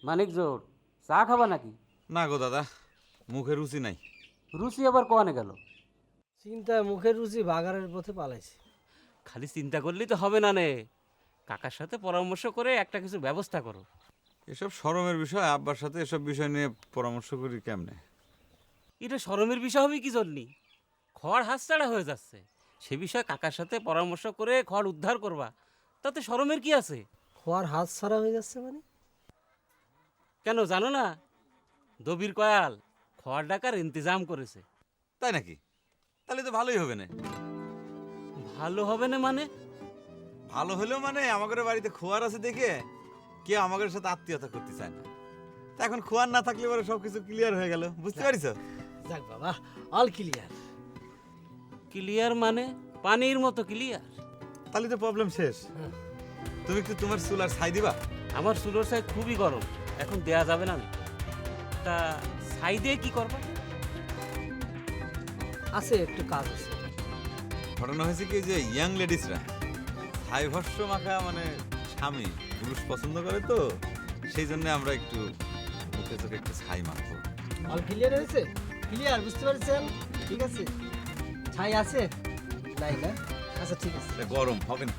মানিক জোর চা খাবা নাকি? না গো দাদা, মুখে রুচি নাই। রুচি আবার কোয়ানে গেল? চিন্তায় মুখের রুচি বাগানের পথে পালাইছে। খালি চিন্তা করলেই তো হবে না নে, কাকার সাথে পরামর্শ করে একটা কিছু ব্যবস্থা করো। এসব শরমের বিষয়, আব্বার সাথে এসব বিষয় নিয়ে পরামর্শ করি কেমনে? এটা শরমের বিষয় হবে কি জন্যি? খড় হাতছাড়া হয়ে যাচ্ছে, সে বিষয়ে কাকার সাথে পরামর্শ করে খড় উদ্ধার করবা, তাতে শরমের কি আছে? খোয়ার হাত ছাড়া হয়ে যাচ্ছে মানে? কেন জানো না? দবির কয়াল খড় ডাকার ইন্তজাম করেছে। তাই নাকি? তাহলে তো ভালোই হবে না। ভালো হবে না মানে? ভালো হলেও মানে আমাদের বাড়িতে খোয়ার আছে দেখে কেউ আমাদের সাথে আত্মীয়তা করতে চায় না। তা এখন খোয়ার না থাকলে পরে সবকিছু ক্লিয়ার হয়ে গেল, বুঝতে পারিস? যাক বাবা, অল ক্লিয়ার। ক্লিয়ার মানে পানির মতো ক্লিয়ার। তাহলে তো প্রবলেম শেষ। তুমি একটু তোমার চুল আর ছাই দিবা? আমার চুলোর ছাই খুবই গরম, এখন দেয়া যাবে না। তা ছাই দিয়ে কি করবা? আছে একটু কাজ আছে। ঘটনা হয়েছে কি, যে ইয়াং লেডিসরা ছাই ভস্য মাখা মানে স্বামী পুরুষ পছন্দ করে, তো সেই জন্য আমরা একটু মুখে চোখে একটু ছাই মাখবো। অল ক্লিয়ার হয়েছে? ক্লিয়ার, বুঝতে পারছেন? ঠিক আছে। ছাই আছে? নাই না? আচ্ছা ঠিক আছে। এটা গরম হবে না।